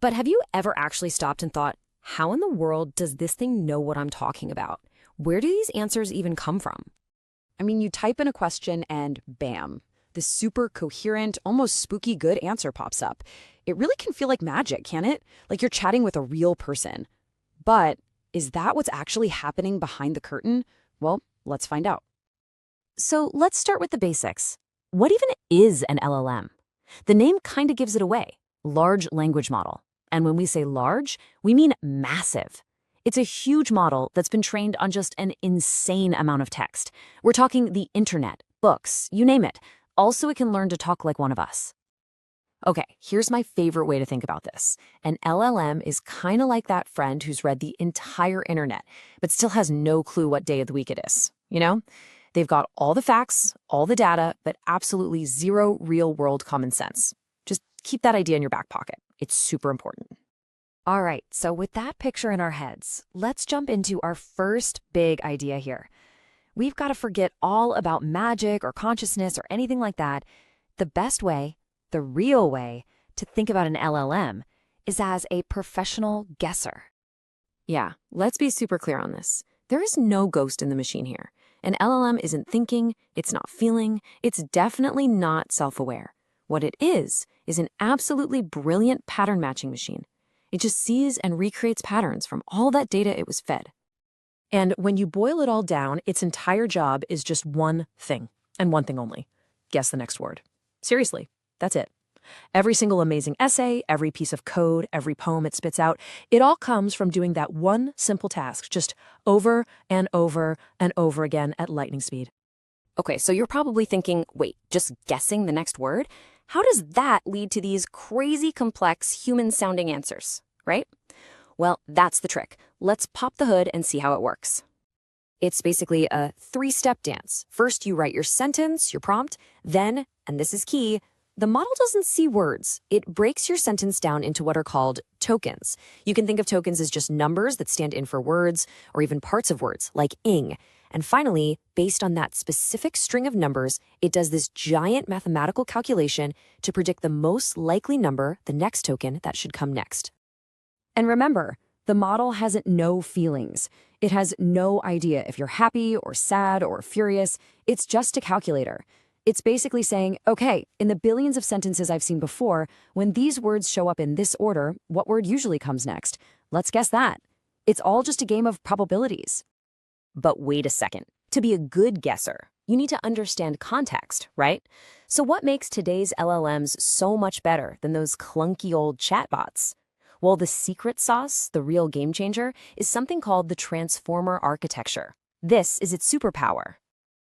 But have you ever actually stopped and thought, how in the world does this thing know what I'm talking about? Where do these answers even come from? I mean, you type in a question and bam, this super coherent, almost spooky good answer pops up. It really can feel like magic, can't it? Like you're chatting with a real person. But is that what's actually happening behind the curtain? Well, let's find out. So let's start with the basics. What even is an LLM? The name kind of gives it away, large language model. And when we say large, we mean massive. It's a huge model that's been trained on just an insane amount of text. We're talking the internet, books, you name it. Also, it can learn to talk like one of us. Okay, here's my favorite way to think about this. An LLM is kind of like that friend who's read the entire internet, but still has no clue what day of the week it is. You know? They've got all the facts, all the data, but absolutely zero real-world common sense. Just keep that idea in your back pocket. It's super important. All right, so with that picture in our heads, let's jump into our first big idea here. We've got to forget all about magic or consciousness or anything like that. The best way, the real way, to think about an LLM is as a professional guesser. Yeah, let's be super clear on this. There is no ghost in the machine here. An LLM isn't thinking, it's not feeling, it's definitely not self-aware. What it is an absolutely brilliant pattern matching machine. It just sees and recreates patterns from all that data it was fed. And when you boil it all down, its entire job is just one thing, and one thing only. Guess the next word. Seriously, that's it. Every single amazing essay, every piece of code, every poem it spits out, it all comes from doing that one simple task, just over and over and over again at lightning speed. Okay, so you're probably thinking, wait, just guessing the next word? How does that lead to these crazy complex human-sounding answers, right? Well, that's the trick. Let's pop the hood and see how it works. It's basically a three-step dance. First, you write your sentence, your prompt, then, and this is key, the model doesn't see words. It breaks your sentence down into what are called tokens. You can think of tokens as just numbers that stand in for words or even parts of words, like ing. And finally, based on that specific string of numbers, it does this giant mathematical calculation to predict the most likely number, the next token, that should come next. And remember, the model has no feelings. It has no idea if you're happy or sad or furious. It's just a calculator. It's basically saying, okay, in the billions of sentences I've seen before, when these words show up in this order, what word usually comes next? Let's guess that. It's all just a game of probabilities. But wait a second. To be a good guesser, you need to understand context, right? So what makes today's LLMs so much better than those clunky old chatbots? Well, the secret sauce, the real game changer, is something called the transformer architecture. This is its superpower.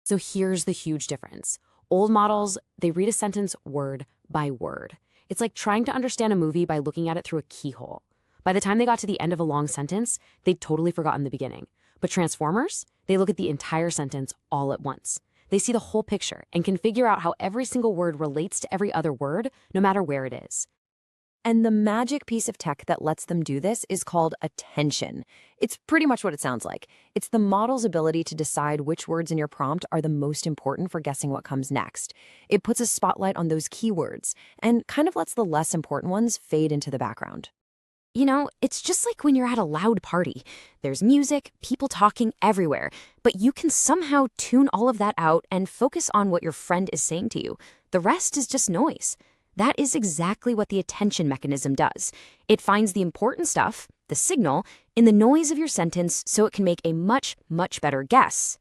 So here's the huge difference. Old models, they read a sentence word by word. It's like trying to understand a movie by looking at it through a keyhole. By the time they got to the end of a long sentence, they'd totally forgotten the beginning. But transformers, they look at the entire sentence all at once. They see the whole picture and can figure out how every single word relates to every other word, no matter where it is. And the magic piece of tech that lets them do this is called attention. It's pretty much what it sounds like. It's the model's ability to decide which words in your prompt are the most important for guessing what comes next. It puts a spotlight on those keywords and kind of lets the less important ones fade into the background. You know, it's just like when you're at a loud party. There's music, people talking everywhere, but you can somehow tune all of that out and focus on what your friend is saying to you. The rest is just noise. That is exactly what the attention mechanism does. It finds the important stuff, the signal, in the noise of your sentence so it can make a much, much better guess.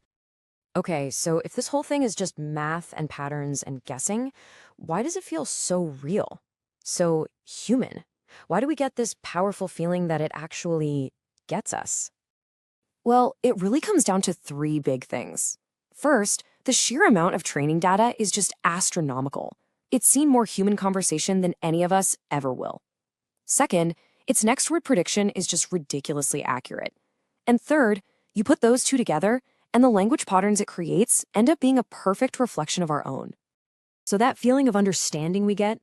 Okay, so if this whole thing is just math and patterns and guessing, why does it feel so real? So human? Why do we get this powerful feeling that it actually gets us? Well, it really comes down to three big things. First, the sheer amount of training data is just astronomical. It's seen more human conversation than any of us ever will. Second, its next word prediction is just ridiculously accurate. And third, you put those two together, and the language patterns it creates end up being a perfect reflection of our own. So that feeling of understanding we get,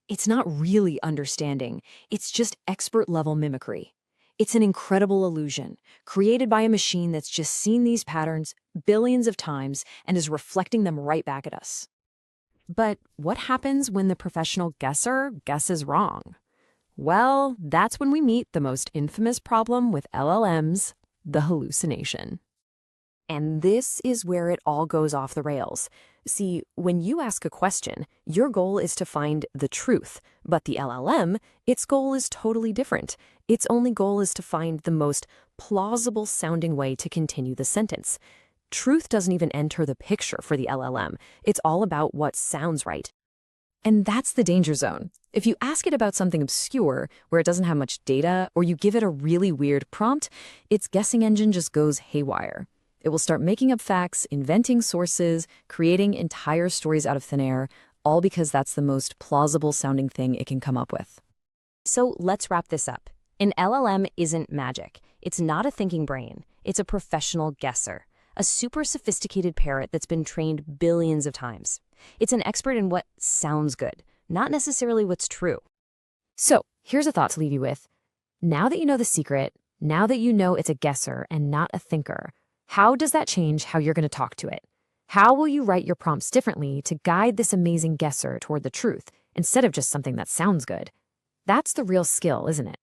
it's not really understanding. It's just expert-level mimicry. It's an incredible illusion, created by a machine that's just seen these patterns billions of times and is reflecting them right back at us. But what happens when the professional guesser guesses wrong? Well, that's when we meet the most infamous problem with LLMs, the hallucination. And this is where it all goes off the rails. See, when you ask a question, your goal is to find the truth, but the LLM, its goal is totally different. Its only goal is to find the most plausible sounding way to continue the sentence. Truth doesn't even enter the picture for the LLM. It's all about what sounds right. And that's the danger zone. If you ask it about something obscure, where it doesn't have much data, or you give it a really weird prompt, its guessing engine just goes haywire. It will start making up facts, inventing sources, creating entire stories out of thin air, all because that's the most plausible sounding thing it can come up with. So let's wrap this up. An LLM isn't magic. It's not a thinking brain. It's a professional guesser, a super sophisticated parrot that's been trained billions of times. It's an expert in what sounds good, not necessarily what's true. So here's a thought to leave you with. Now that you know the secret, now that you know it's a guesser and not a thinker, how does that change how you're going to talk to it? How will you write your prompts differently to guide this amazing guesser toward the truth instead of just something that sounds good? That's the real skill, isn't it?